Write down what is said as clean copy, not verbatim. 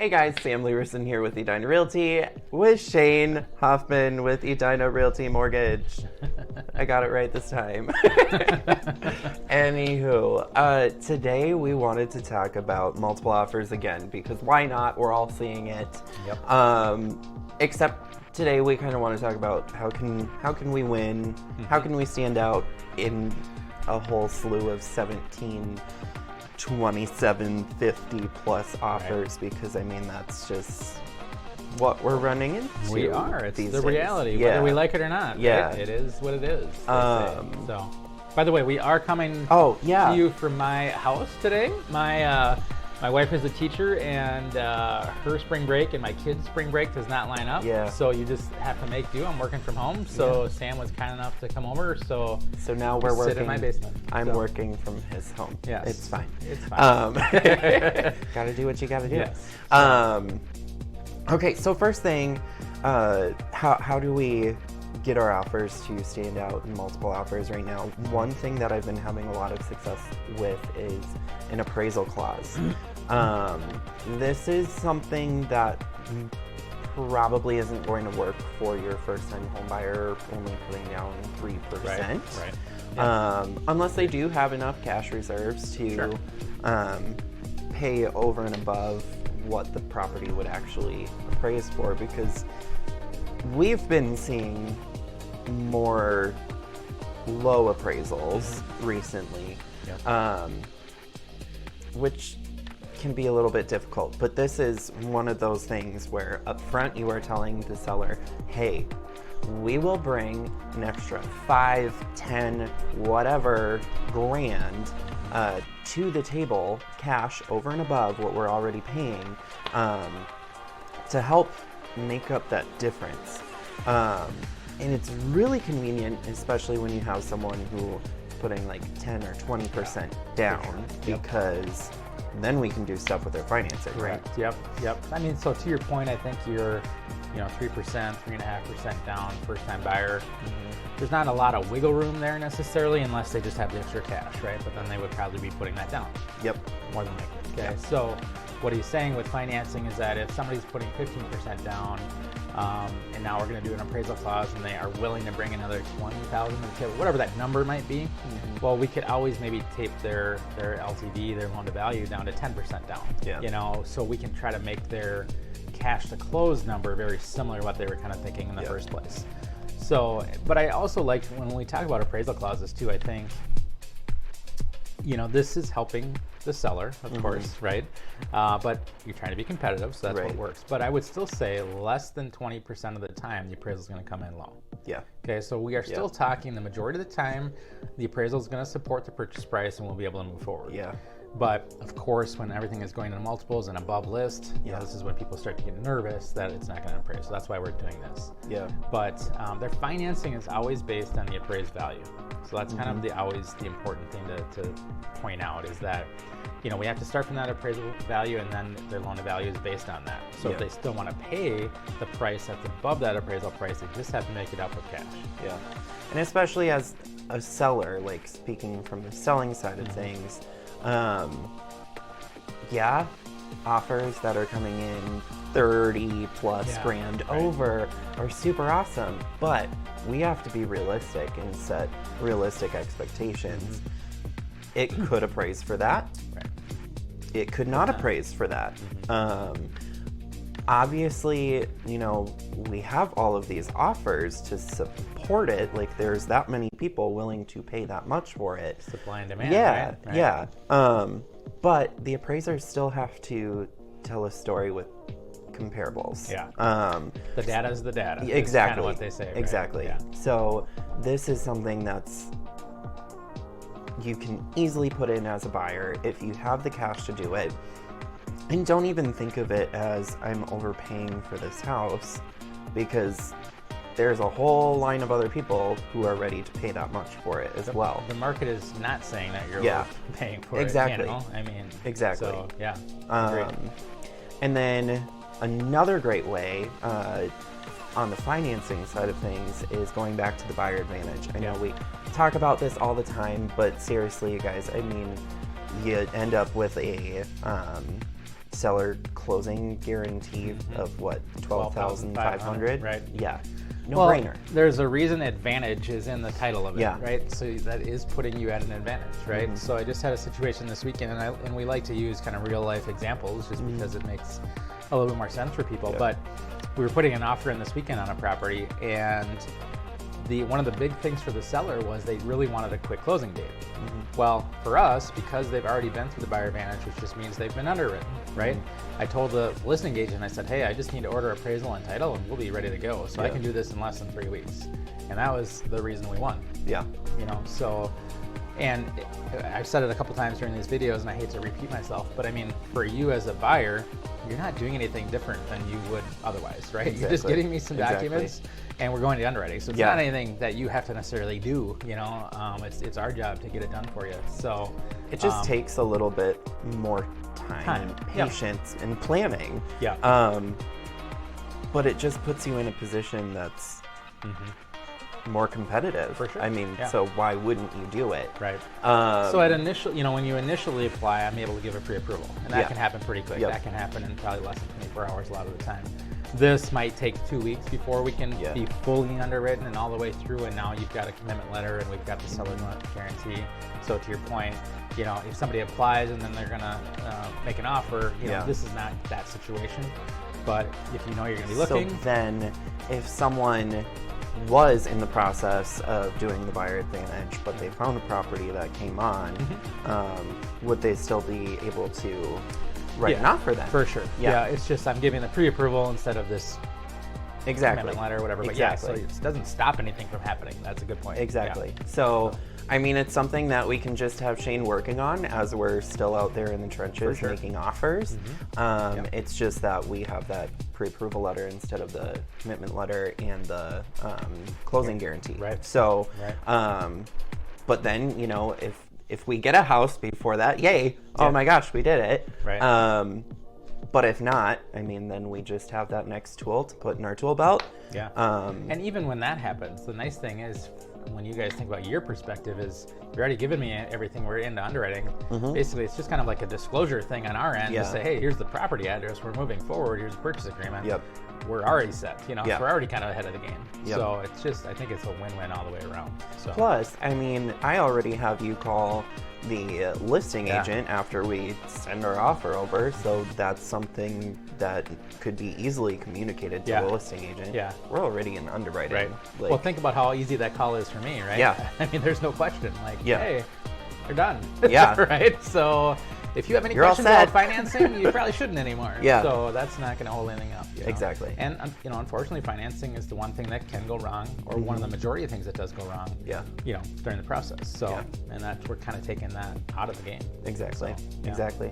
Hey guys, Sam Leverson here with Edina Realty, with Shane Hoffman with Edina Realty Mortgage. I got it right this time. Anywho, today we wanted to talk about multiple offers again, because why not? We're all seeing it. Yep. Except today we kind of want to talk about how can we win, how can we stand out in a whole slew of 17, 27, 50 plus offers, because I mean that's just what we're running into. We are. It's the days. reality, Yeah. whether we like it or not. Yeah. Right? It is what it is. So, by the way, we are coming yeah. to you from my house today. My wife is a teacher, and her spring break and my kids' spring break does not line up. Yeah. So you just have to make do. I'm working from home, so Sam was kind enough to come over. So now we're working. Sit in my basement. I'm working from his home. Yes. It's fine. It's fine. Gotta do what you gotta do. Yes. Okay, so first thing, how do we get our offers to stand out in multiple offers right now? One thing that I've been having a lot of success with is an appraisal clause. This is something that probably isn't going to work for your first-time home buyer, only putting down 3%. Right. Yeah. Unless they do have enough cash reserves to pay over and above what the property would actually appraise for, because we've been seeing more low appraisals recently, which can be a little bit difficult. But this is one of those things where up front you are telling the seller, hey, we will bring an extra 5, 10, whatever grand to the table, cash over and above what we're already paying, to help make up that difference. And it's really convenient, especially when you have someone who is putting like 10 or 20% down, because then we can do stuff with their financing, right? Yep. I mean, so to your point, I think you're 3%, 3.5% down, first-time buyer. There's not a lot of wiggle room there necessarily, unless they just have the extra cash, right? But then they would probably be putting that down. Yep. More than likely. Okay. So what he's saying with financing is that if somebody's putting 15% down, and now we're going to do an appraisal clause, and they are willing to bring another $20,000 to the table, whatever that number might be, well, we could always maybe tape their LTV, their loan to value, down to 10% down. Yeah. So we can try to make their cash to close number very similar to what they were kind of thinking in the first place. So, but I also like when we talk about appraisal clauses too, I think, this is helping the seller, of course, right? But you're trying to be competitive, so that's what works. But I would still say less than 20% of the time, the appraisal is going to come in low. Yeah. Okay, so we are still talking the majority of the time, the appraisal is going to support the purchase price, and we'll be able to move forward. Yeah. But of course, when everything is going into multiples and above list, this is when people start to get nervous that it's not going to appraise. So that's why we're doing this. Yeah. But their financing is always based on the appraised value. So that's kind of always the important thing to point out, is that we have to start from that appraisal value, and then their loan to value is based on that. So if they still want to pay the price that's above that appraisal price, they just have to make it up with cash. Yeah. And especially as a seller, like speaking from the selling side of things, offers that are coming in 30 plus grand over are super awesome, but we have to be realistic and set realistic expectations. It could appraise for that. It could not appraise for that. Obviously, we have all of these offers to support it. Like, there's that many people willing to pay that much for it. Supply and demand. Yeah. But the appraisers still have to tell a story with comparables. The data is the data. Exactly. That's kind of what they say. Right? Exactly. Yeah. So this is something that's you can easily put in as a buyer if you have the cash to do it. And don't even think of it as I'm overpaying for this house, because there's a whole line of other people who are ready to pay that much for it as well. The market is not saying that you're overpaying for exactly. it. I mean, exactly. So yeah. And then another great way on the financing side of things is going back to the buyer advantage. I know we talk about this all the time, but seriously, you guys, I mean, you end up with a seller closing guarantee of what, 12,500? Right. Yeah. Well, No-brainer. there's a reason advantage is in the title of it, Yeah. right? So that is putting you at an advantage, right? So I just had a situation this weekend, and we like to use kind of real life examples just because it makes a little bit more sense for people. Yeah. But we were putting an offer in this weekend on a property, and one of the big things for the seller was they really wanted a quick closing date. Well, for us, because they've already been through the buyer advantage, which just means they've been underwritten, right? I told the listing agent, I said, hey, I just need to order appraisal and title and we'll be ready to go. So I can do this in less than 3 weeks. And that was the reason we won. Yeah. You know, so, and I've said it a couple times during these videos and I hate to repeat myself, but I mean, for you as a buyer, you're not doing anything different than you would otherwise, right? Exactly. You're just getting me some documents and we're going to underwriting. So it's Yeah. not anything that you have to necessarily do, you know, it's our job to get it done for you. So It just takes a little bit more time. Yep. Patience, and planning. Yeah. But it just puts you in a position that's more competitive. For sure. I mean, Yeah. so why wouldn't you do it? Right. So at initial, you know, when you initially apply, I'm able to give a pre-approval, and that Yeah. can happen pretty quick. Yep. That can happen in probably less than 24 hours a lot of the time. This might take 2 weeks before we can be fully underwritten and all the way through, and now you've got a commitment letter and we've got the seller guarantee. So to your point, you know, if somebody applies and then they're gonna make an offer, you know, this is not that situation. But if you know you're gonna be looking. So then, if someone was in the process of doing the buyer advantage, but they found a property that came on, would they still be able to write an offer then? For sure. Yeah. It's just I'm giving the pre-approval instead of this commitment letter or whatever. But yeah, so it doesn't stop anything from happening. That's a good point. Exactly. So, I mean, it's something that we can just have Shane working on as we're still out there in the trenches making offers. It's just that we have that pre-approval letter instead of the commitment letter and the closing guarantee. Right. So, but then, you know, if we get a house before that, yay! Oh my gosh, we did it. Right. But if not, I mean, then we just have that next tool to put in our tool belt. Yeah. And even when that happens, the nice thing is, when you guys think about your perspective, is you've already given me everything we're into underwriting. Basically, it's just kind of like a disclosure thing on our end to say, hey, here's the property address, we're moving forward, here's the purchase agreement. We're already set, you know, so we're already kind of ahead of the game. So it's just, I think it's a win-win all the way around. So. Plus, I mean, I already have you call the listing agent after we send our offer over, so that's something that could be easily communicated to the listing agent. We're already in underwriting. Right. Like, well, think about how easy that call is for me, right? Yeah. I mean, there's no question. Like, hey, you're done. Yeah. Right? So if you have any questions about financing, you probably shouldn't anymore. So that's not going to hold anything up. You know? Exactly. And, you know, unfortunately, financing is the one thing that can go wrong, or one of the majority of things that does go wrong, you know, during the process. So, and we're kind of taking that out of the game. Exactly. So, Exactly.